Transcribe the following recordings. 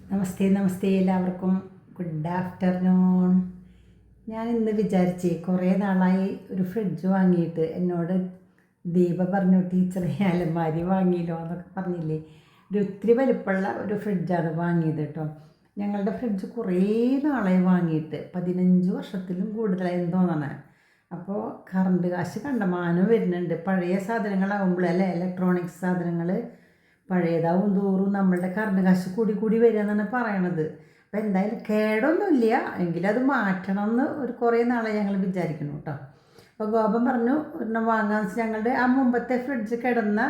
നമസ്തേ നമസ്തേ എല്ലാവർക്കും good afternoon. ഞാൻ ഇന്ന് വിചാരിച്ച് കുറേ നാളായി ഒരു ഫ്രിഡ്ജ് വാങ്ങിയിട്ട്. എന്നോട് ദീപ പറഞ്ഞു, ടീച്ചറെ അലമാരി വാങ്ങിയല്ലോ എന്നൊക്കെ പറഞ്ഞില്ലേ. ഒത്തിരി വലിപ്പമുള്ള ഒരു ഫ്രിഡ്ജാണ് വാങ്ങിയത് കേട്ടോ. ഞങ്ങളുടെ ഫ്രിഡ്ജ് കുറേ നാളായി വാങ്ങിയിട്ട്, 15 വർഷത്തിലും കൂടുതലായി തോന്നണേ. അപ്പോൾ കറണ്ട് കാശ് കണ്ടമാനം വരുന്നുണ്ട്. പഴയ സാധനങ്ങളാകുമ്പോഴല്ലേ, ഇലക്ട്രോണിക്സ് സാധനങ്ങൾ പഴയതാവും തോറും നമ്മളുടെ കറണ്ട് കാശ് കൂടി കൂടി വരിക എന്നാണ് പറയണത്. അപ്പോൾ എന്തായാലും കേടൊന്നുമില്ല, എങ്കിലും അത് മാറ്റണം എന്ന് കുറേ നാളെ ഞങ്ങൾ വിചാരിക്കുന്നു കേട്ടോ. അപ്പോൾ ഗോപൻ പറഞ്ഞു ഒരെണ്ണം വാങ്ങാമെന്ന് വെച്ചാൽ, ഞങ്ങളുടെ ആ മുമ്പത്തെ ഫ്രിഡ്ജ് കിടന്ന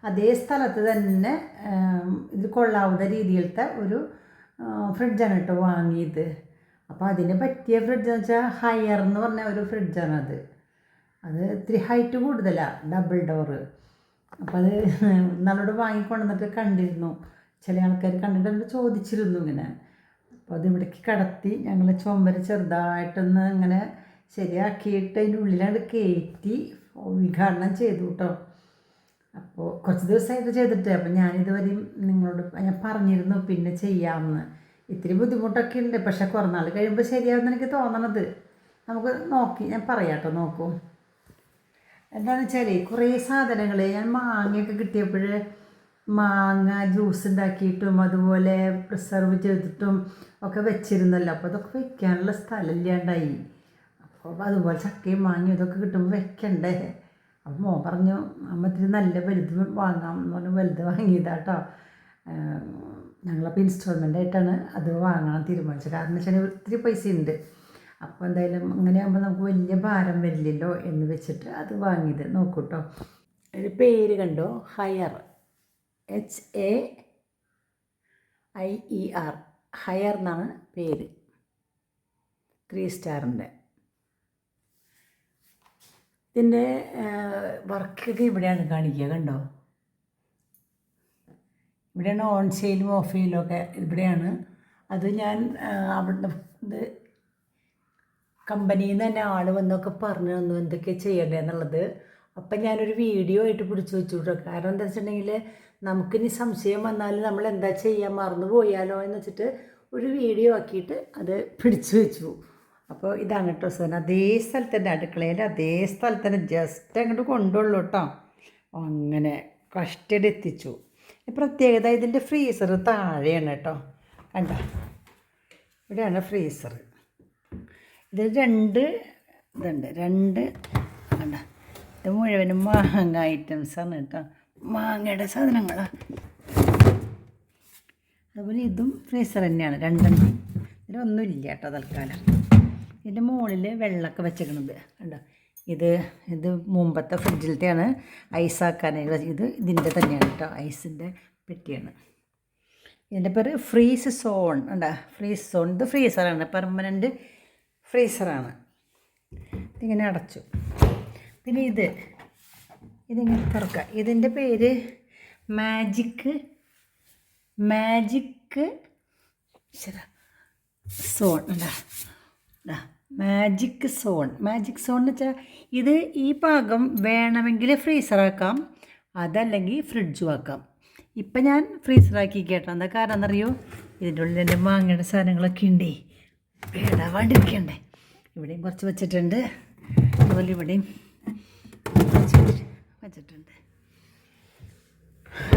അതേ സ്ഥലത്ത് തന്നെ ഇത് കൊള്ളാവുന്ന രീതിയിലത്തെ ഒരു ഫ്രിഡ്ജാണ് കേട്ടോ വാങ്ങിയത്. അപ്പോൾ അതിന് പറ്റിയ ഫ്രിഡ്ജെന്ന് വെച്ചാൽ ഹയർ എന്ന് പറഞ്ഞ ഒരു ഫ്രിഡ്ജാണത്. അത് ഇത്തിരി ഹൈറ്റ് കൂടുതലാണ്, ഡബിൾ ഡോറ്. അപ്പോൾ അത് നല്ലോട് വാങ്ങിക്കൊണ്ടുവന്നിട്ട് കണ്ടിരുന്നു. ചില ആൾക്കാർ കണ്ടിട്ട് ചോദിച്ചിരുന്നു ഇങ്ങനെ. അപ്പോൾ അത് ഇവിടേക്ക് കടത്തി ഞങ്ങൾ ചുമര് ചെറുതായിട്ടൊന്ന് ഇങ്ങനെ ശരിയാക്കിയിട്ട് അതിൻ്റെ ഉള്ളിലാണ് കയറ്റി ഉദ്ഘാടനം ചെയ്തു കേട്ടോ. അപ്പോൾ കുറച്ച് ദിവസമായിട്ട് ചെയ്തിട്ട്, അപ്പോൾ ഞാനിതുവരെയും നിങ്ങളോട് ഞാൻ പറഞ്ഞിരുന്നു പിന്നെ ചെയ്യാമെന്ന്. ഇത്തിരി ബുദ്ധിമുട്ടൊക്കെ ഉണ്ട്, പക്ഷേ കുറേ നാൾ കഴിയുമ്പോൾ ശരിയാവുമെന്ന് എനിക്ക് തോന്നണത്. നമുക്ക് നോക്കി ഞാൻ പറയാം കേട്ടോ. നോക്കൂ, എന്താണെന്ന് വെച്ചാൽ കുറേ സാധനങ്ങൾ ഞാൻ മാങ്ങയൊക്കെ കിട്ടിയപ്പോൾ മാങ്ങ ജ്യൂസ് ഉണ്ടാക്കിയിട്ടും അതുപോലെ പ്രിസർവ് ചെയ്തിട്ടും ഒക്കെ വെച്ചിരുന്നല്ലോ. അപ്പോൾ അതൊക്കെ വെക്കാനുള്ള സ്ഥലമില്ലാണ്ടായി. അപ്പോൾ അതുപോലെ ചക്കയും മാങ്ങയും ഇതൊക്കെ കിട്ടുമ്പോൾ വെക്കണ്ടേ. അപ്പോൾ മോൻ പറഞ്ഞു അമ്മ ഇത്തിരി നല്ല വലുത് വാങ്ങാം എന്ന് പറഞ്ഞ് വലുത് വാങ്ങിയതാട്ടോ. ഞങ്ങളപ്പോൾ ഇൻസ്റ്റാൾമെൻ്റ് ആയിട്ടാണ് അത് വാങ്ങാൻ തീരുമാനിച്ചത്. കാരണം വെച്ചാൽ ഒത്തിരി പൈസ ഉണ്ട്. അപ്പോൾ എന്തായാലും അങ്ങനെയാകുമ്പോൾ നമുക്ക് വലിയ ഭാരം വരില്ലല്ലോ എന്ന് വെച്ചിട്ട് അത് വാങ്ങിയത്. നോക്കൂ കേട്ടോ, ഒരു പേര് കണ്ടോ, ഹയർ, HAIER, ഹയർ എന്നാണ് പേര്. 3 സ്റ്റാറിൻ്റെ. ഇതിൻ്റെ വർക്കൊക്കെ ഇവിടെയാണ് കാണിക്കുക, കണ്ടോ. ഇവിടെയാണ് ഓൺ സെയിലും ഓഫ് സെയിലും ഒക്കെ ഇവിടെയാണ്. അത് ഞാൻ അവിടെ ഇത് കമ്പനിയിൽ നിന്ന് തന്നെ ആൾ വന്നൊക്കെ പറഞ്ഞു തന്നു എന്തൊക്കെ ചെയ്യണ്ടേ എന്നുള്ളത്. അപ്പം ഞാനൊരു വീഡിയോ ആയിട്ട് പിടിച്ചു വെച്ചു കേട്ടോ. കാരണം എന്താ വെച്ചിട്ടുണ്ടെങ്കിൽ നമുക്കിനി സംശയം വന്നാൽ നമ്മൾ എന്താ ചെയ്യാൻ മറന്നു പോയാലോ എന്ന് വെച്ചിട്ട് ഒരു വീഡിയോ ആക്കിയിട്ട് അത് പിടിച്ചു വെച്ചു. അപ്പോൾ ഇതാണ് കേട്ടോ സാധനം. അതേ സ്ഥലത്ത് തന്നെ, അടുക്കളയിൽ അതേ സ്ഥലത്ത് തന്നെ ജസ്റ്റ് അങ്ങോട്ട് കൊണ്ടുള്ളൂ കേട്ടോ. അങ്ങനെ കസ്റ്റഡ് എത്തിച്ചു. പ്രത്യേകത ഇതിൻ്റെ ഫ്രീസർ താഴെയാണ് കേട്ടോ. കണ്ട, ഇവിടെയാണ് ഫ്രീസർ. ഇത് 2 ഇതുണ്ട്, 2 കണ്ട. ഇത് മുഴുവനും മാങ്ങ ഐറ്റംസാണ് കേട്ടോ, മാങ്ങയുടെ സാധനങ്ങളാണ്. അതുപോലെ ഇതും ഫ്രീസർ തന്നെയാണ്, 2 ഇതിലൊന്നുമില്ല കേട്ടോ തൽക്കാലം. ഇതിൻ്റെ മുകളിൽ വെള്ളമൊക്കെ വെച്ചേക്കണത് കണ്ടോ. ഇത് മുമ്പത്തെ ഫ്രിഡ്ജിലത്തെയാണ് ഐസാക്കാനുള്ള. ഇതിൻ്റെ തന്നെയാണ് കേട്ടോ, ഐസിൻ്റെ പെട്ടിയാണ്. ഇതിൻ്റെ പേര് ഫ്രീസ് സോൺ ഉണ്ടോ, ഫ്രീസ് സോൺ. ഇത് ഫ്രീസറാണ്, പെർമനൻറ്റ് ഫ്രീസറാണ്. ഇതിങ്ങനെ അടച്ചു. പിന്നെ ഇതിങ്ങനെ തുറക്കുക. ഇതിൻ്റെ പേര് മാജിക് സോൺ ഉണ്ടോ. മാജിക് സോൺ എന്ന് വെച്ചാൽ ഇത് ഈ പാകം വേണമെങ്കിൽ ഫ്രീസറാക്കാം, അതല്ലെങ്കിൽ ഫ്രിഡ്ജും ആക്കാം. ഇപ്പം ഞാൻ ഫ്രീസറാക്കി കേട്ടോ. എന്താ കാരണം എന്നറിയോ, ഇതിൻ്റെ ഉള്ളിൽ എൻ്റെ മാങ്ങയുടെ സാധനങ്ങളൊക്കെ ഉണ്ടേ, വേടാവാണ്ടിരിക്കണ്ടേ. ഇവിടെയും കുറച്ച് വെച്ചിട്ടുണ്ട്, അതുപോലെ ഇവിടെയും വെച്ചിട്ടുണ്ട്.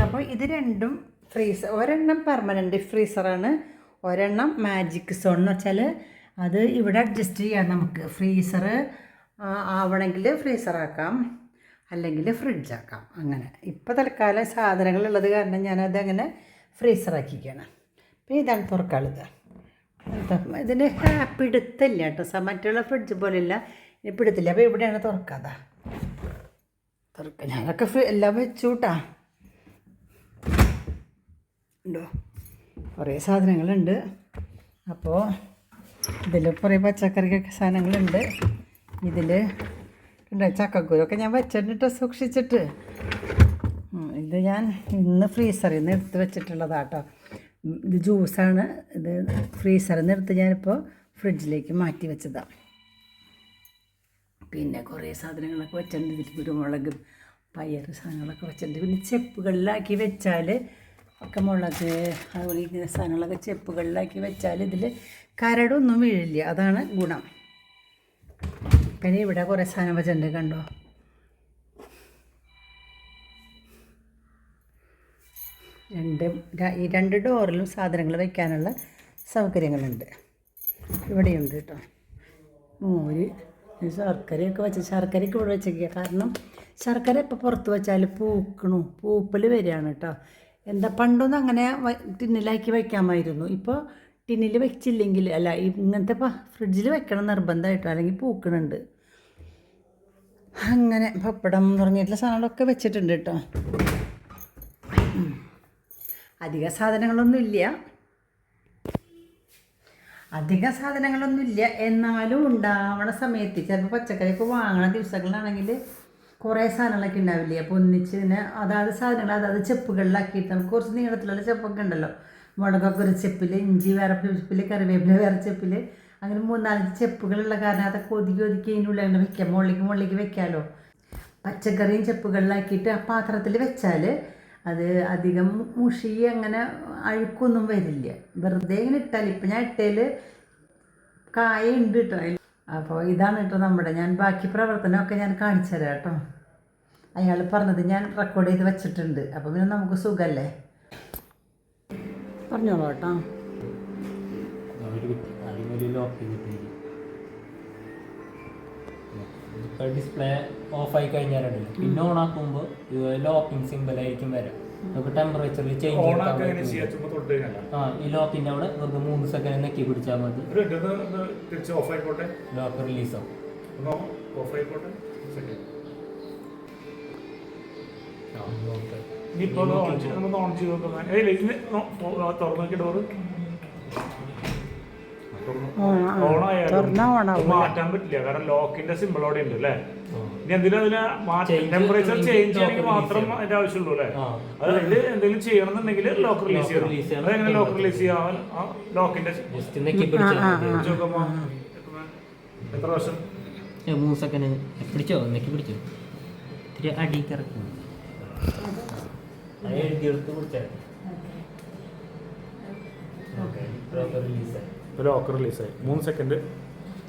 അപ്പോൾ ഇത് രണ്ടും ഫ്രീസർ. ഒരെണ്ണം പെർമനൻറ്റ് ഫ്രീസറാണ്, ഒരെണ്ണം മാജിക് സോൺ എന്ന് വെച്ചാൽ അത് ഇവിടെ അഡ്ജസ്റ്റ് ചെയ്യാം നമുക്ക്. ഫ്രീസർ ആവണമെങ്കിൽ ഫ്രീസറാക്കാം, അല്ലെങ്കിൽ ഫ്രിഡ്ജാക്കാം, അങ്ങനെ. ഇപ്പോൾ തൽക്കാലം സാധനങ്ങളുള്ളത് കാരണം ഞാനതങ്ങനെ ഫ്രീസറാക്കിയിരിക്കുകയാണ്. പിന്നെ ഇതാണ് തുറക്കാനുള്ളത്. ഇതിന് പിടുത്തില്ല കേട്ടോ, മറ്റുള്ള ഫ്രിഡ്ജ് പോലെയില്ല, ഇനി പിടുത്തില്ല. അപ്പോൾ ഇവിടെയാണ് തുറക്കാതെ ഞാനൊക്കെ എല്ലാം വെച്ചു കൂട്ടാ. ഉണ്ടോ, കുറേ സാധനങ്ങളുണ്ട്. അപ്പോൾ ഇതിൽ കുറേ പച്ചക്കറിക്കൊക്കെ സാധനങ്ങളുണ്ട്. ഇതിൽ ഉണ്ട് ചക്കക്കുരൊക്കെ ഞാൻ വെച്ചിട്ട് സൂക്ഷിച്ചിട്ട്. ഇത് ഞാൻ ഇന്ന് ഫ്രീസറിൽ നിന്ന് എടുത്ത് വെച്ചിട്ടുള്ളതാട്ടോ. ഇത് ജ്യൂസാണ്. ഇത് ഫ്രീസറിൽ നിന്ന് എടുത്ത് ഞാനിപ്പോൾ ഫ്രിഡ്ജിലേക്ക് മാറ്റി വെച്ചതാണ്. പിന്നെ കുറേ സാധനങ്ങളൊക്കെ വെച്ചിട്ടുണ്ട്. ഇതിൽ കുരുമുളക്, പയർ സാധനങ്ങളൊക്കെ വെച്ചിട്ടുണ്ട്. പിന്നെ ചെപ്പുകളിലാക്കി വെച്ചാൽ ഒക്കെ മുളക് അതുപോലെ ഇങ്ങനെ സാധനങ്ങളൊക്കെ ചെപ്പുകളിലാക്കി വെച്ചാൽ ഇതിൽ കരടൊന്നും വീഴില്ല, അതാണ് ഗുണം. പിന്നെ ഇവിടെ കുറേ സാധനം വെച്ചിട്ടുണ്ട്, കണ്ടോ. ഈ രണ്ട് ഡോറിലും സാധനങ്ങൾ വയ്ക്കാനുള്ള സൗകര്യങ്ങളുണ്ട്. ഇവിടെയുണ്ട് കേട്ടോ. മോര്, ശർക്കരയൊക്കെ വെച്ച്, ശർക്കരയൊക്കെ ഇവിടെ വെച്ചേക്കുക. കാരണം ശർക്കര ഇപ്പോൾ പുറത്ത് വെച്ചാൽ പൂപ്പൽ വരികയാണ് കേട്ടോ. എന്താ പണ്ടൊന്നും അങ്ങനെ ടിന്നിലാക്കി വയ്ക്കാമായിരുന്നു. ഇപ്പോൾ ടിന്നിൽ വെച്ചില്ലെങ്കിൽ അല്ല, ഇങ്ങനത്തെ ഫ്രിഡ്ജിൽ വെക്കണം നിർബന്ധമായിട്ടോ, അല്ലെങ്കിൽ പൂക്കണുണ്ട്. അങ്ങനെ പപ്പടം തുടങ്ങിയിട്ടുള്ള സാധനങ്ങളൊക്കെ വെച്ചിട്ടുണ്ട് കേട്ടോ. അധിക സാധനങ്ങളൊന്നുമില്ല, എന്നാലും ഉണ്ടാവണ സമയത്ത് ചിലപ്പോൾ പച്ചക്കറിയൊക്കെ വാങ്ങണ ദിവസങ്ങളിലാണെങ്കിൽ കുറേ സാധനങ്ങളൊക്കെ ഉണ്ടാവില്ലേ. അപ്പോൾ ഒന്നിച്ച് ഇങ്ങനെ അതാത് സാധനങ്ങൾ അതാത് ചെപ്പുകളിലാക്കിയിട്ട് നമുക്ക് കുറച്ച് നീളത്തിലുള്ള ചെപ്പൊക്കെ ഉണ്ടല്ലോ. മുളകൊക്കെ ഒരു ചെപ്പിൽ, ഇഞ്ചി വേറെ ചെപ്പിൽ, കറിവേപ്പില വേറെ ചെപ്പിൽ, അങ്ങനെ 3-4 ചെപ്പുകളുള്ള കാരണം അതൊക്കെ ഒതുക്കി അതിനുള്ളിൽ അങ്ങനെ വെക്കാം. മുകളിലേക്ക് വെക്കാമല്ലോ. പച്ചക്കറിയും ചെപ്പുകളിലാക്കിയിട്ട് ആ പാത്രത്തിൽ വെച്ചാൽ അത് അധികം മുഷി അങ്ങനെ അഴുക്കൊന്നും വരില്ല. വെറുതെ ഇങ്ങനെ ഇട്ടാൽ, ഇപ്പം ഞാൻ ഇട്ടതിൽ കായ ഉണ്ട് കേട്ടോ. അപ്പോൾ ഇതാണ് കേട്ടോ ഞാൻ ബാക്കി പ്രവർത്തനമൊക്കെ ഞാൻ കാണിച്ചു തരാം കേട്ടോ. അയാൾ പറഞ്ഞത് ഞാൻ റെക്കോർഡ് ചെയ്ത് വെച്ചിട്ടുണ്ട്. അപ്പോൾ പിന്നെ നമുക്ക് സുഖമല്ലേ. പറഞ്ഞോളൂ കേട്ടോ. ഡിസ്പ്ലേ ഓഫ് ആയി കഴിഞ്ഞാലുണ്ടല്ലോ, പിന്നെ ഓൺ ആക്കുമ്പോൾ ലോക്കിംഗ് സിമ്പിൾ ആയിരിക്കും വരാം. നമുക്ക് ടെമ്പറേച്ചറിൽ ചേഞ്ച് ഈ ലോക്കിന്റെ അവിടെ വെറുതെ 3 സെക്കൻഡ് നെക്കി പിടിച്ചാൽ മതി. ലോക്ക് റിലീസ് ആവും. മാറ്റാൻ പറ്റില്ല, കാരണം ലോക്കിന്റെ സിമ്പിൾ അവിടെ ഉണ്ട് അല്ലേ. ഇനി എന്തെങ്കിലും അതിന് ടെമ്പറേച്ചർ ചേഞ്ച് ചെയ്യണമെങ്കിൽ മാത്രം അതിന്റെ ആവശ്യമുള്ളൂ അല്ലേ. അതായത് എന്തെങ്കിലും ചെയ്യണമെന്നുണ്ടെങ്കിൽ ലോക്ക് റിലീസ് ചെയ്യണം. അതെങ്ങനെ ലോക്ക് റിലീസ് ചെയ്യാൻ? ലോക്കിന്റെ എത്ര വർഷം? 3 സെക്കൻഡ് പിടിച്ചോ, നെക്കി പിടിച്ചോ, ഇത്തിരി അടിക്ക് ഇറക്കും. എഴുതിയെടുത്ത് പിടിച്ചാൽ ലോക്ക് റിലീസായി. 3 സെക്കൻഡ്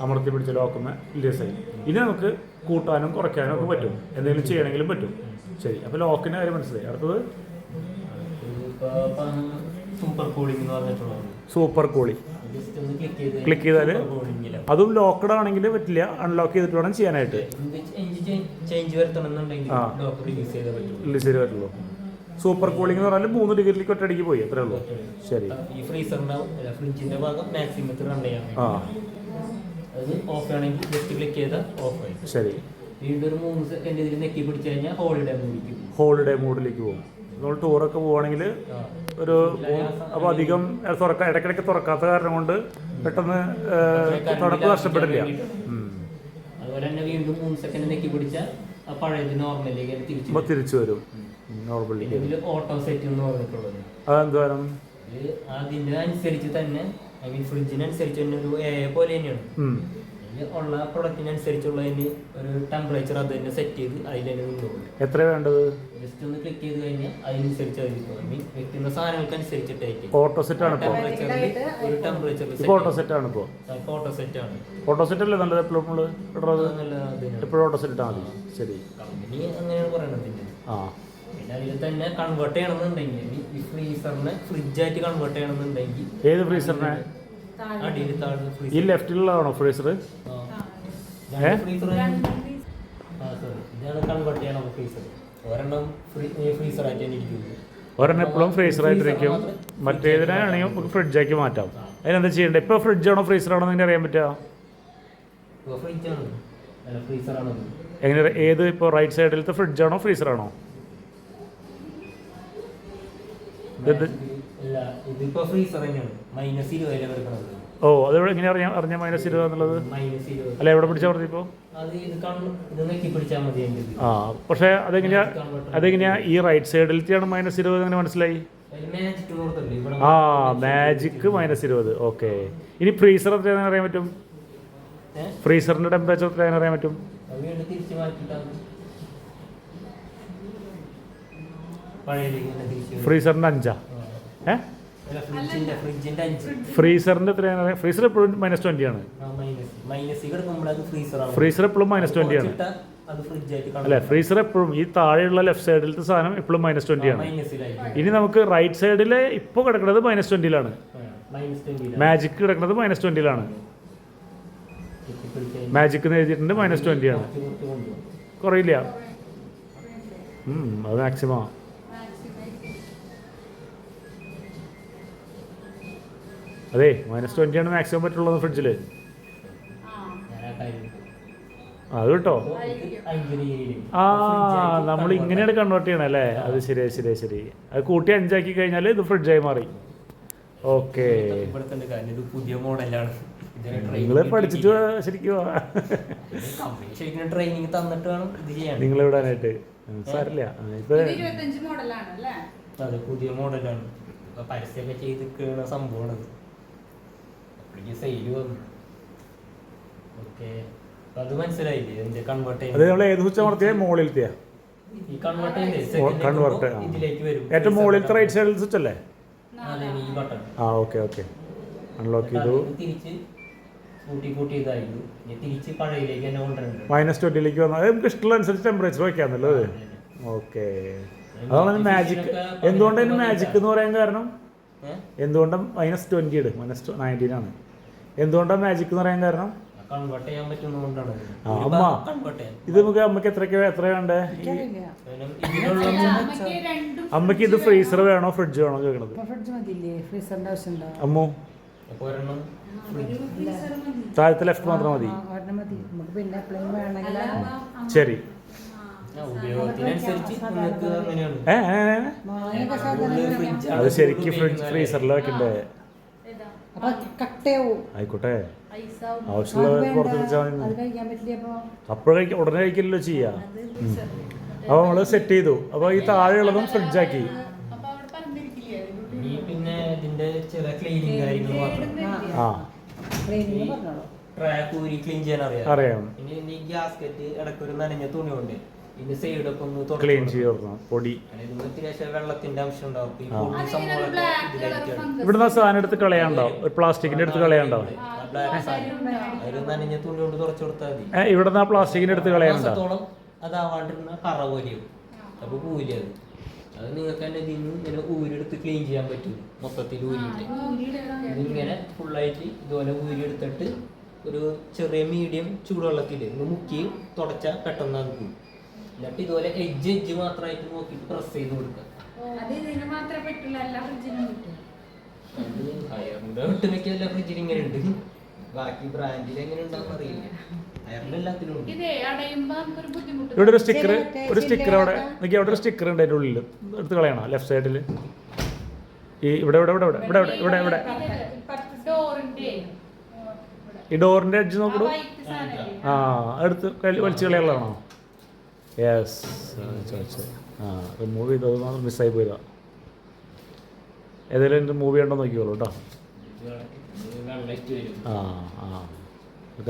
അമർത്തി പിടിച്ച ലോക്കുമ്മ റിലീസായി. ഇനി നമുക്ക് കൂട്ടാനും കുറയ്ക്കാനും ഒക്കെ പറ്റും, എന്തെങ്കിലും ചെയ്യണമെങ്കിലും പറ്റും. ശരി, അപ്പോൾ ലോക്കിൻ്റെ കാര്യം മനസ്സിലായി. അടുത്തത് സൂപ്പർ കൂളിംഗ്. ക്ലിക്ക് ചെയ്താൽ അതും ലോക്കഡ് ആണെങ്കിൽ പറ്റില്ല, അൺലോക്ക് ചെയ്തിട്ട് വേണം ചെയ്യാനായിട്ട്. റിലീസ് ചെയ്ത് പറ്റുള്ളൂ. സൂപ്പർ കൂളിംഗ് എന്ന് പറഞ്ഞാൽ 3 ഡിഗ്രിയിലേക്ക് ഒറ്റയടിക്ക് പോയി, അത്രേ ഉള്ളൂ. ശരി, ഈ ഫ്രീസറിന്റെ ഭാഗം മാക്സിമത്തിൽ റൺ ചെയ്യാൻ. അത് ഓഫ് ആണെങ്കിൽ ജസ്റ്റ് ക്ലിക്ക് ചെയ്താൽ ഓഫ് ആയി. ശരി, വീണ്ടും ഒരു 3 സെക്കൻഡ് ഇതിൽ നെക്കി പിടിച്ചു കഴിഞ്ഞാൽ ഹോളിഡേ മൂഡിലേക്ക് പോകും. നമ്മൾ ടൂറൊക്കെ പോവുകയാണെങ്കിൽ ഒരു അപ്പോൾ അധികം ഇടയ്ക്കിടയ്ക്ക് തുറക്കാത്ത കാരണം കൊണ്ട് പെട്ടെന്ന് തണുപ്പ് നഷ്ടപ്പെടില്ല. അതുപോലെ തന്നെ വീണ്ടും 3 സെക്കൻഡ് നെക്കി പിടിച്ചാൽ പഴയത് നോർമലിലേക്ക് തിരിച്ചു വരും. നോർമലിലേക്ക് ഓട്ടോ സെറ്റ് എന്ന് പറഞ്ഞിട്ടുള്ളത് അതെന്തായാലും അതിൻ്റെ അനുസരിച്ച് തന്നെ, ഐ മീൻ ഫ്രിഡ്ജിനനുസരിച്ച് തന്നെ ഒരു പോലെ തന്നെയാണ്. ഉള്ള പ്രൊഡക്റ്റിനനുസരിച്ചുള്ളതിന് ഒരു ടെമ്പറേച്ചർ അത് തന്നെ സെറ്റ് ചെയ്ത് അതിൽ തന്നെ നിന്നോളൂ. എത്ര വേണ്ടത്? ജസ്റ്റ് ഒന്ന് ക്ലിക്ക് ചെയ്ത് കഴിഞ്ഞാൽ അതിനനുസരിച്ച് ഐ മീൻ വെക്കുന്ന സാധനങ്ങൾക്ക് അനുസരിച്ചിട്ടായിരിക്കും. ഓട്ടോ സെറ്റ് ആണ് ഇപ്പോൾ. ഒരു ടെമ്പറേച്ചർ ഓട്ടോ സെറ്റ് ആണ് ഇപ്പോൾ. ഓട്ടോ സെറ്റ് ആണ്. ഓട്ടോ സെറ്റ് അല്ലേ നല്ലത് എപ്പോഴും നമ്മൾ ഇടുന്നത്? എപ്പോഴും ഓട്ടോ സെറ്റ് ഇട്ടാൽ മതി. ശരി, കമ്പനി അങ്ങനെയാണ് പറയണത്. പിന്നെ അതിൽ തന്നെ കൺവേർട്ട് ചെയ്യണമെന്നുണ്ടെങ്കിൽ ഈ ഫ്രീസറിനെ ഫ്രിഡ്ജായിട്ട് കൺവേർട്ട് ചെയ്യണമെന്നുണ്ടെങ്കിൽ ഏത് ഫ്രീസറിനെ? അടിയിൽ താഴെ ഈ ലെഫ്റ്റിലുള്ളതാണോ ഫ്രീസർ? ഇതാണ് കൺവേർട്ട് ചെയ്യണം ഫ്രീസർ. ഒരെണ്ണം ഫ്രീസറായിട്ട് തന്നെ ഇരിക്കുന്നത്. ഒരെണ്ണം എപ്പോഴും ഫ്രീസറായിട്ടിരിക്കും, മറ്റേതിനാണെങ്കിൽ നമുക്ക് ഫ്രിഡ്ജാക്കി മാറ്റാം. അതിനെന്താ ചെയ്യേണ്ടത്? ഇപ്പോൾ ഫ്രിഡ്ജാണോ ഫ്രീസറാണോ എന്ന് അറിയാൻ പറ്റുക? ഫ്രിഡ്ജാണ്, ഫ്രീസറാണോ? എങ്ങനെ? ഏത് ഇപ്പോൾ റൈറ്റ് സൈഡിലത്തെ ഫ്രിഡ്ജാണോ ഫ്രീസറാണോ? ഇതിപ്പോ ഫ്രീസർ തന്നെയാണ്. -20 കിടക്കുന്നത്. ഓ, അത് എങ്ങനെയാ അറിഞ്ഞ -20 എന്നുള്ളത്? അല്ല, എവിടെ പിടിച്ചാൽ മതി ഇപ്പോൾ? ആ, പക്ഷേ അതെങ്ങനെയാ ഈ റൈറ്റ് സൈഡിലത്തെയാണ് -20 അങ്ങനെ മനസ്സിലായി? ആ, മാജിക് -20. ഓക്കെ, ഇനി ഫ്രീസർ എത്രയാണെന്ന് അറിയാൻ പറ്റും? ഫ്രീസറിന്റെ ടെമ്പറേച്ചർ എത്രയാണെന്ന് അറിയാൻ പറ്റും? ഫ്രീസറിന്റെ 5. ഫ്രിഡ്ജിന്റെ 5. ഫ്രീസറിൻ്റെ എത്രയാണ്? ഫ്രീസർ എപ്പോഴും -20 ആണ്. മൈനസ് കിടക്കുമ്പോൾ അത് ഫ്രീസറാണ്. ഫ്രീസർ എപ്പോഴും -20 ആണ് അത് ഫ്രിഡ്ജായിട്ട് അല്ലേ? ഫ്രീസർ എപ്പോഴും ഈ താഴെയുള്ള ലെഫ്റ്റ് സൈഡിലത്തെ സാധനം എപ്പോഴും -20 ആണ്. ഇനി നമുക്ക് റൈറ്റ് സൈഡിൽ ഇപ്പോൾ കിടക്കുന്നത് -20ലാണ്. മാജിക് കിടക്കുന്നത് -20ലാണ്. മാജിക് എന്ന് എഴുതിയിട്ടുണ്ട്, -20 ആണ്. കുറയില്ല, അത് മാക്സിമം. അതെ, -20 ആണ് മാക്സിമം പറ്റുള്ളത് ഫ്രിഡ്ജിൽ. അത് കേട്ടോ. ആ, നമ്മൾ ഇങ്ങനെയാണ് കൺവേർട്ട് ചെയ്യണം അല്ലേ? അത് ശരി ശരി ശരി. അത് കൂട്ടി 5 ആക്കി കഴിഞ്ഞാൽ ഇത് ഫ്രിഡ്ജായി മാറി. ഓക്കെ, പുതിയ മോഡലാണ്. നിങ്ങൾ പഠിച്ചിട്ട് ശരിക്കും ട്രെയിനിങ് തന്നിട്ട് വേണം ഇത് ചെയ്യാൻ. നിങ്ങൾ വിടാനായിട്ട് സാരില്ല. ഇപ്പൊ അതെ, പുതിയ മോഡലാണ്. പരസ്യമൊക്കെ ചെയ്ത് സംഭവമാണ്. സെയില് വന്നു. ഓക്കെ, അത് മനസ്സിലായില്ലേ ഇതിന്റെ കൺവേർട്ട് അത് നമ്മൾ ഏത് സ്വിച്ച് അമർത്തിയാ? മുകളിലത്തെയാ? ഈ കൺവേർട്ട് ഇതിലേക്ക് വരും. ഏറ്റവും മുകളിലത്തെ റൈറ്റ് സൈഡിൽ സ്വിച്ച് അല്ലേ? ഈ ബട്ടൺ. ആ, ഓക്കെ ഓക്കെ. അൺലോക്ക് ചെയ്തു. തിരിച്ച് കൂട്ടി ഇതായിരുന്നു. തിരിച്ച് പഴയയിലേക്ക് തന്നെ കൊണ്ടുവരുന്നുണ്ട്. -20ലേക്ക് വന്നാൽ നമുക്ക് ഇഷ്ടമുള്ള അനുസരിച്ച് ടെമ്പറേച്ചർ വയ്ക്കാന്നല്ലോ. ഓക്കെ, അതാണ് മാജിക്. എന്തുകൊണ്ടാണ് മാജിക് എന്ന് പറയാൻ കാരണം? എന്തുകൊണ്ടാണ് -20 ഇട്? -19 ആണ്. എന്തുകൊണ്ടാണ് മാജിക് എന്ന് പറയാൻ കാരണം? കൺവേർട്ട് ചെയ്യാൻ പറ്റുന്നതുകൊണ്ടാണ്. അമ്മ, ഇത് നമുക്ക് അമ്മക്ക് എത്ര വേണ്ടേ? അമ്മക്ക് ഇത് ഫ്രീസർ വേണോ ഫ്രിഡ്ജ് വേണോ കേൾക്കണത്? അമ്മു, താഴത്തെ ലെഫ്റ്റ് മാത്രം മതി. ശരി. അത് ശരിക്കും ഫ്രീസറിൽ വെക്കണ്ടേ? ആയിക്കോട്ടെ, ആവശ്യമുള്ള പുറത്ത് വെച്ചാൽ മതി. അപ്പോഴേ ഉടനെ കഴിക്കില്ലല്ലോ ചെയ്യാ. അപ്പോൾ നമ്മൾ സെറ്റ് ചെയ്തു. അപ്പോൾ ഈ താഴെയുള്ളതും ഫ്രിഡ്ജാക്കി. പിന്നെ ഇതിന്റെ ചെറിയ ക്ലീനിങ് കാര്യങ്ങൾ മാത്രം. ട്രാക്ക് ഊരി ക്ലീൻ ചെയ്യാൻ അറിയാം. ഇനി ഗ്യാസ്കറ്റ് ഇടയ്ക്കൊരു നനഞ്ഞ തുണി കൊണ്ട് ഇതിന്റെ സൈഡൊക്കെ ഒന്ന് ക്ലീൻ ചെയ്യണം. പൊടി വെള്ളത്തിന്റെ അംശം ഉണ്ടാവും. ഇവിടുന്ന് സാധനം എടുത്ത് കളയാണ്ടാവും, ഒരു പ്ലാസ്റ്റിക്കിന്റെ അടുത്ത് കളയാണ്ടാവും. നനഞ്ഞ തുണി കൊണ്ട് തുറച്ചു കൊടുത്താൽ മതി. ഇവിടുന്ന് ആ പ്ലാസ്റ്റിക്കിന്റെ അടുത്ത് കളയാണ്ടാവും. അതാവാണ്ടിരുന്ന കറ പോലെയും അപ്പൊ പോവില്ല. അത് നിങ്ങൾക്ക് തന്നെ ഇതിന് ഇങ്ങനെ ഊരിയെടുത്ത് ക്ലീൻ ചെയ്യാൻ പറ്റും. മൊത്തത്തിൽ ഊരിയിട്ട് ഇതിങ്ങനെ ഫുള്ളായിട്ട് ഇതുപോലെ ഊരിയെടുത്തിട്ട് ഒരു ചെറിയ മീഡിയം ചൂടുവെള്ളത്തിൽ ഒന്ന് മുക്കി തുടച്ചാൽ പെട്ടെന്ന് ആകും. എന്നിട്ട് ഇതുപോലെ എഡ്ജ് മാത്രമായിട്ട് നോക്കിയിട്ട് പ്രസ് ചെയ്ത് കൊടുക്കുക. ഒട്ടുമിക്ക എല്ലാ ഫ്രിഡ്ജിലും ഇങ്ങനെ ഉണ്ട്. ബാക്കി ബ്രാൻഡിൽ എങ്ങനെ ഉണ്ടാവും അറിയില്ല. ഇവിടെ ഒരു സ്റ്റിക്കർ അവിടെ നോക്കി. അവിടെ ഒരു സ്റ്റിക്കർ ഉണ്ട് അതിൻ്റെ ഉള്ളിൽ. എടുത്ത് കളയണം ലെഫ്റ്റ് സൈഡിൽ. ഈ ഇവിടെ ഈ ഡോറിന്റെ എഡ്ജ് നോക്കൂ. ആ, എടുത്ത് വലിച്ചു കളയാനുള്ളതാണോ? യെസ്. റിമൂവ് ചെയ്തത് മാത്രം മിസ്സായി പോയതാ. ഏതെങ്കിലും എൻ്റെ മൂവി ഉണ്ടോ നോക്കിക്കോളൂ കേട്ടോ.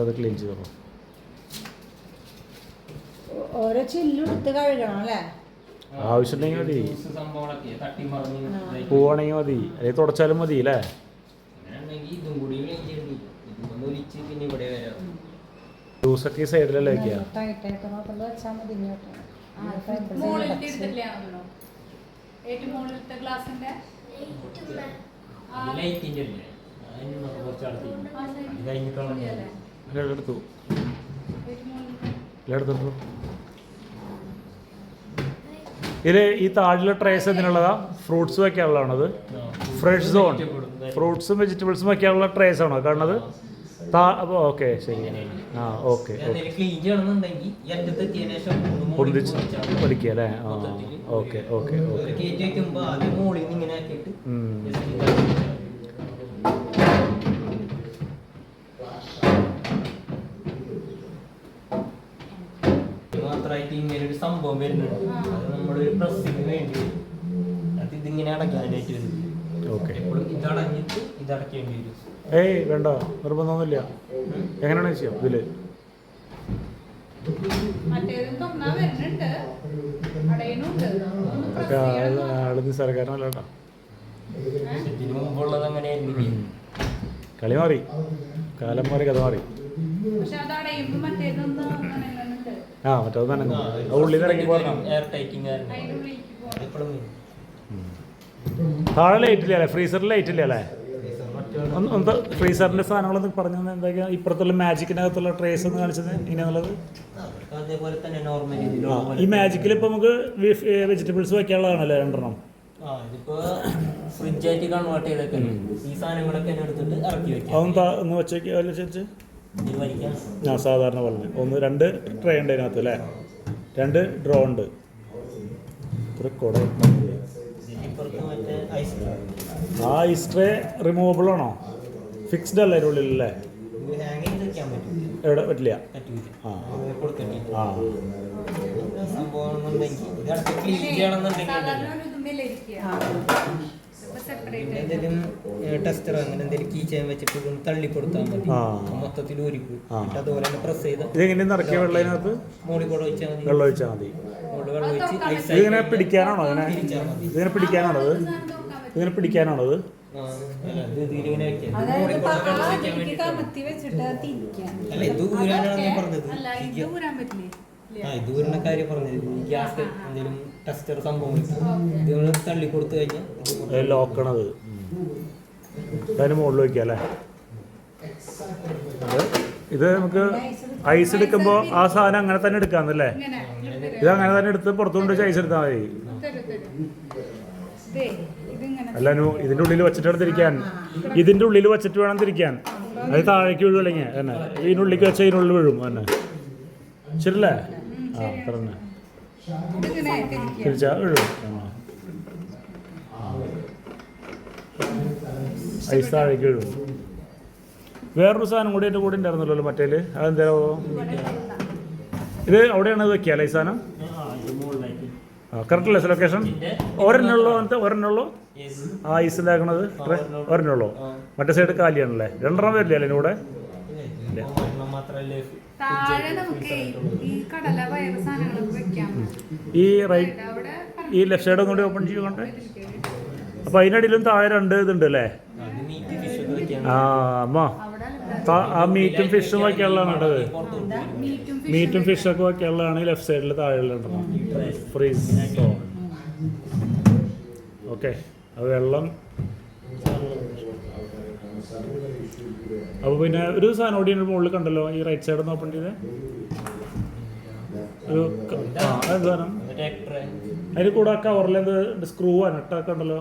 അത് ക്ലീൻ ചെയ്തോളൂ. ഓരോ ചില്ലും എടുത്ത് കഴുകണം അല്ലേ? ആവശ്യമുണ്ടെങ്കിൽ മതി, പോവാണെങ്കിൽ മതി, അല്ലെങ്കിൽ തുടച്ചാലും മതി അല്ലേ? ജ്യൂസൊക്കെ ഈ സൈഡിലല്ലേ വയ്ക്കുക? എടുത്തു എടുത്തു. ഇതിൽ ഈ താഴെയുള്ള ട്രേസ് എന്തിനുള്ളതാ? ഫ്രൂട്ട്സ് വയ്ക്കാനുള്ളതാണത്. ഫ്രഷ് സോൺ, ഫ്രൂട്ട്സും വെജിറ്റബിൾസും വയ്ക്കാനുള്ള ട്രേസ് ആണോ കാണുന്നത്? അപ്പോൾ ഓക്കെ, ശരി. ആ, ഓക്കെ പൊന്തിച്ച് പഠിക്കുക അല്ലേ? ആ, ഓക്കെ ഓക്കെ ഓക്കെ. ഇങ്ങനെ ഒരു സംഭവം വരുന്നുണ്ട്. അത് നമ്മുടെ ഒരു പ്രസ്സിന് വേണ്ടി അത് ഇതിങ്ങനെ അടയ്ക്കാനായിട്ട് വരുന്നത്. എപ്പോഴും ഇതടഞ്ഞിട്ട് ഇതടയ്ക്കേണ്ടി വരും. ഏയ് വേണ്ട, നിർബന്ധമൊന്നുമില്ല. എങ്ങനെയാണ് ചെയ്യാം ഇതില്? ആള് നിസ്സാരക്കാരനല്ല കേട്ടോ. ഇതിന് മുമ്പുള്ളത് അങ്ങനെയായിരുന്നു. കളി മാറി, കാലം മാറി, കഥ മാറി. ആ മറ്റേത് തന്നെ ഉള്ളിൽ ഇറങ്ങി പോരണം. എയർ ടൈറ്റിങ് എപ്പോഴും താഴെ ലൈറ്റ് ഇല്ല അല്ലേ? ഫ്രീസറിൽ ലൈറ്റ് ഇല്ല അല്ലേ? ഒന്ന് ഫ്രീസറിൻ്റെ സാധനങ്ങളൊന്ന് പറഞ്ഞു എന്തൊക്കെയാ ഇപ്പുറത്തുള്ള മാജിക്കിനകത്തുള്ള ട്രേസ് ഒന്ന് കാണിച്ചത് ഇങ്ങനെയാണുള്ളത്. അതേപോലെ തന്നെ നോർമൽ ഈ മാജിക്കിൽ ഇപ്പോൾ നമുക്ക് വെജിറ്റബിൾസ് വയ്ക്കാനുള്ളതാണല്ലേ രണ്ടെണ്ണം? ഇതിപ്പോ ഫ്രിഡ്ജായിട്ട് കൺവേർട്ട് ചെയ്തൊക്കെ ഈ സാധനങ്ങളൊക്കെ എടുത്തിട്ട് ഇറക്കി വെക്കാം. അതൊന്ന് ഒന്ന് വെച്ച് വെച്ച് ഇത് വലിക്കാം. ആ സാധാരണ പോലെ ഒന്ന് 2 ട്രേ ഉണ്ട് അതിനകത്ത് അല്ലേ? 2 ഡ്രോ ഉണ്ട്. കുട ഇപ്പുറത്ത് മറ്റേ ഐസ് ആ ഐസ് ട്രേ റിമൂവബിൾ ആണോ? ഫിക്സ്ഡ് അല്ല അതിൻ്റെ ഉള്ളിലല്ലേ? ഇത് ഹാങ് ചെയ്ത് വെക്കാൻ പറ്റും. എവിടെ പറ്റില്ല? പറ്റൂല. ആ കൊടുത്തിട്ട് ആ സംഭവം ഇത് അടുത്ത് ക്ലീൻ ചെയ്യണമെന്നുണ്ടെങ്കിൽ എന്തെങ്കിലും ടെസ്റ്റർ അങ്ങനെ എന്തെങ്കിലും കീ ചെയ്യാൻ വെച്ചിട്ട് ഇതൊന്ന് തള്ളി കൊടുത്താൽ മതി. മൊത്തത്തിൽ ഊരിക്കും. അതുപോലെ തന്നെ പ്രസ് ചെയ്ത് ഇതെങ്ങനെ നിറക്കിയ വെള്ളം അതിനകത്ത് മോളിൽ കൂടെ ഒഴിച്ചാൽ മതി. വെള്ളം ഒഴിച്ചാൽ മതി. മോളിൽ വെള്ളം ഒഴിച്ച് ഐസ് ഇതിങ്ങനെ പിടിക്കാനാണോ? അങ്ങനെ തിരിച്ചാൽ മതി. ഇതിങ്ങനെ പിടിക്കാനാണോ അത്? ഇതിങ്ങനെ പിടിക്കാനാണോ അത്? ഇത് ഇതിലിങ്ങനെ വെക്കാം. അതായത് മോളിൽ കൂടെ വെള്ളം ഒഴിക്കാൻ വേണ്ടി. കമത്തി വെച്ചിട്ട് തിരിക്കാം. അല്ല ഇത് ഊരാനാണ് ഞാൻ പറഞ്ഞത്. ഇത് ഊരുന്ന കാര്യം പറഞ്ഞത്. ഗ്യാസ് എന്തെങ്കിലും ടെസ്റ്റർ സംഭവം ഇത് തള്ളി കൊടുത്തു കഴിഞ്ഞാൽ ലോക്കണത് അതിന് മുകളിൽ വയ്ക്കാം അല്ലേ? ഇത് നമുക്ക് ഐസ് എടുക്കുമ്പോൾ ആ സാധനം അങ്ങനെ തന്നെ എടുക്കാമെന്നല്ലേ? ഇത് അങ്ങനെ തന്നെ എടുത്ത് പുറത്തുകൊണ്ട് വെച്ച് ഐസ് എടുത്താൽ മതി. അല്ല ഇതിൻ്റെ ഉള്ളിൽ വെച്ചിട്ട് വേണം തിരിക്കാൻ. ഇതിൻ്റെ ഉള്ളിൽ വെച്ചിട്ട് വേണം തിരിക്കാൻ. അത് താഴേക്ക് വീഴും അല്ലെങ്കിൽ തന്നെ ഇതിനുള്ളിലേക്ക് വെച്ചാൽ ഇതിനുള്ളിൽ വീഴും തന്നെ. ശരിയല്ലേ? ആ അത്ര തന്നെ തിരിച്ചാൽ വീഴും. ഐസ് താഴേക്ക് വീഴും. വേറൊരു സാധനം കൂടി എൻ്റെ കൂടെ ഉണ്ടായിരുന്നല്ലോ മറ്റേല്. അതെന്താ ഇത് അവിടെയാണ് ഇത് വെക്കുക അല്ലേ ഈ സാധനം? കറക്റ്റല്ലേ ലൊക്കേഷൻ? ഒരെണ്ണുള്ളൂ അങ്ങനത്തെ ഒരെണ്ണുള്ളൂ ആ ഐസ് ഉണ്ടാക്കണത് ഒരെണ്ണുള്ളൂ. മറ്റേ സൈഡ് കാലിയാണല്ലേ? 2 വരില്ലേ അതിൻ്റെ കൂടെ? ഈ റൈറ്റ് ഈ ലെഫ്റ്റ് സൈഡ് ഒന്നുകൂടി ഓപ്പൺ ചെയ്യുന്നുണ്ട്. അപ്പോൾ അതിനിടയിലും താഴെ 2 ഇതുണ്ട് അല്ലേ? ആ അമ്മ ആ മീറ്റും ഫിഷും വയ്ക്കാനുള്ളതാണ് കേട്ടത്. മീറ്റും ഫിഷൊക്കെ വയ്ക്കാനുള്ളതാണ് ഈ ലെഫ്റ്റ് സൈഡിൽ താഴെയുള്ള ഫ്രീസ് സോൺ. ഓക്കെ അത് വെള്ളം. അപ്പോൾ പിന്നെ ഒരു സാധനം കൂടി മുകളിൽ കണ്ടല്ലോ ഈ റൈറ്റ് സൈഡ് ഒന്ന് ഓപ്പൺ ചെയ്തേ. ഒരു അതെന്ത് സാധനം? അതിൽ കൂടെ കവറിൽ എന്ത് സ്ക്രൂ നട്ടൊക്കെ ഉണ്ടല്ലോ.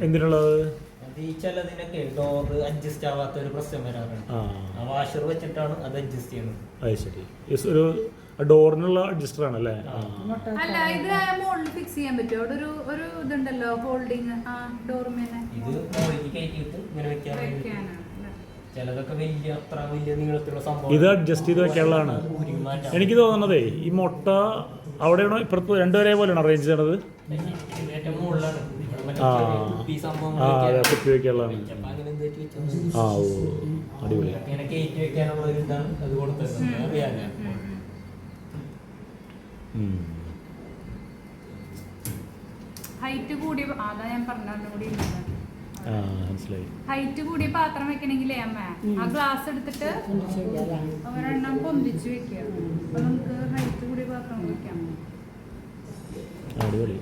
എന്തിനുള്ളത്? ചിലതിനൊക്കെ ഡോർ അഡ്ജസ്റ്റ് ആവാത്ത ഒരു പ്രശ്നം വരാറുണ്ട്. വാഷർ വെച്ചിട്ടാണ് അത് അഡ്ജസ്റ്റ് ചെയ്യുന്നത്. അത് ശരി. ഒരു ഡോറിനുള്ള അഡ്ജസ്റ്റർ ആണല്ലേ? അല്ല ഇത് മോളിൽ ഫിക്സ് ചെയ്യാൻ പറ്റുമോ? അവിടെ ഒരു ഇതുണ്ടല്ലോ ഹോൾഡിങ് ഡോർമേനെ. ഇത് മോളിലേക്ക് കയറ്റിയിട്ട് ഇങ്ങനെ വെക്കാനാണ്. ചിലതൊക്കെ അത്ര വലിയ നീളത്തിലുള്ള സംഭവം. ഇത് അഡ്ജസ്റ്റ് ചെയ്ത് വെക്കാനുള്ളതാണ്. എനിക്ക് തോന്നുന്നതേ ഈ മുട്ട അവിടെയാണോ ഇപ്പുറത്ത് 2 ഒരേ പോലെയാണോ അറേഞ്ച് ചെയ്യണത്? ഏറ്റവും മുകളിലാണ്. ആ അതെ കുപ്പി വെക്കാനുള്ളതാണ്. ആ ഓ അടിപൊളി. ഇങ്ങനെ കയറ്റി വെക്കാനുള്ള ഒരു ഇതാണ് അത് കൊടുത്തത്. അറിയാലോ ഹൈറ്റ് കൂടി അതാ ഞാൻ പറഞ്ഞോടി. മനസ്സിലായി. ഹൈറ്റ് കൂടിയ പാത്രം വെക്കണമെങ്കിലേ അമ്മ ആ ഗ്ലാസ് എടുത്തിട്ട് ഒരെണ്ണം പൊന്തിച്ച് വെക്കുക. അപ്പൊ നമുക്ക് ഹൈറ്റ് കൂടിയ പാത്രം വെക്കാം. അടിപൊളി.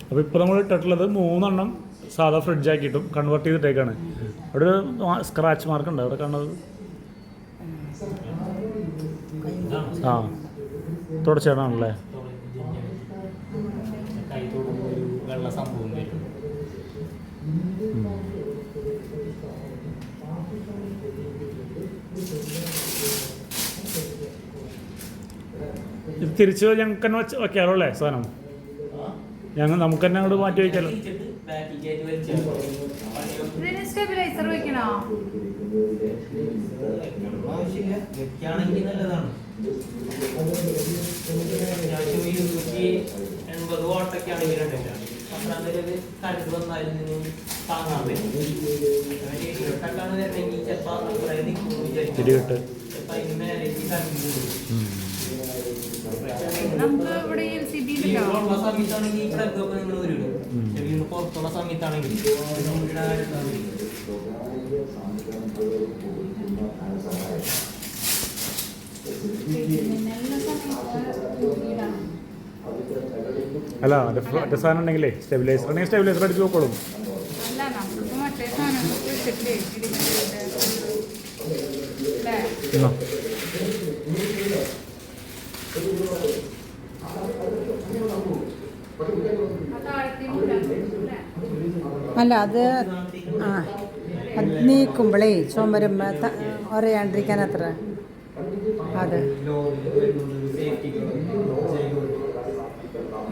അപ്പോൾ ഇപ്പോൾ നമ്മൾ ഇട്ടിട്ടുള്ളത് 3 എണ്ണം സാധാ ഫ്രിഡ്ജ് ആക്കിയിട്ടും കൺവേർട്ട് ചെയ്തിട്ടേക്കാണ്. അവിടെ ഒരു സ്ക്രാച്ച് മാർക്ക് ഉണ്ട് അവിടെ കാണുന്നത്. ആ തുടച്ചേടാണല്ലേ? വെള്ള സംഭവം വരും. ഇത് തിരിച്ച് ഞങ്ങൾക്ക് തന്നെ വയ്ക്കാമല്ലോ അല്ലേ സാധനം? നമുക്ക് തന്നെ അങ്ങോട്ട് മാറ്റി വയ്ക്കാമല്ലോ. ഇതിന് സ്റ്റെബിലൈസർ വെക്കണോ? ആവശ്യമില്ല. വെക്കുകയാണെങ്കിൽ നല്ലതാണ്. 280 വാട്ടൊക്കെ ആണെങ്കിൽ കരണ്ട് വന്നാലും താങ്ങാൻ പറ്റും. കട്ടാണ് വരണമെങ്കിൽ ചിലപ്പോൾ ഇടിവിട്ട് നമുക്ക് ഇവിടെ LCD ചെവിയുള്ള സമയത്താണെങ്കിൽ ഈ plug ഒക്കെ നിങ്ങൾ ഊരിടും. ചെവിയിൽ നിന്ന് പുറത്തുള്ള സമയത്താണെങ്കിൽ ഇത് നമുക്ക് direct ആവില്ല. അല്ല മറ്റേ സാധനം ഉണ്ടെങ്കിലേ സ്റ്റെബിലൈസർ ഉണ്ടെങ്കിൽ സ്റ്റെബിലൈസർ അടിച്ച് നോക്കോളും. അല്ല നമുക്ക് മറ്റേ സാധനം വെച്ചിട്ടേ എന്നാ അല്ല അത് അത് നീക്കുമ്പോഴേ ചുമരും ഒരയാണ്ടിരിക്കാൻ അത്ര അത്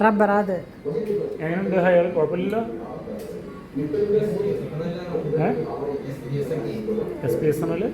റബ്ബർ അത് എങ്ങനെയുണ്ട് ഹയർ? കുഴപ്പമില്ലല്ലോ. SPS ആണല്ലേ?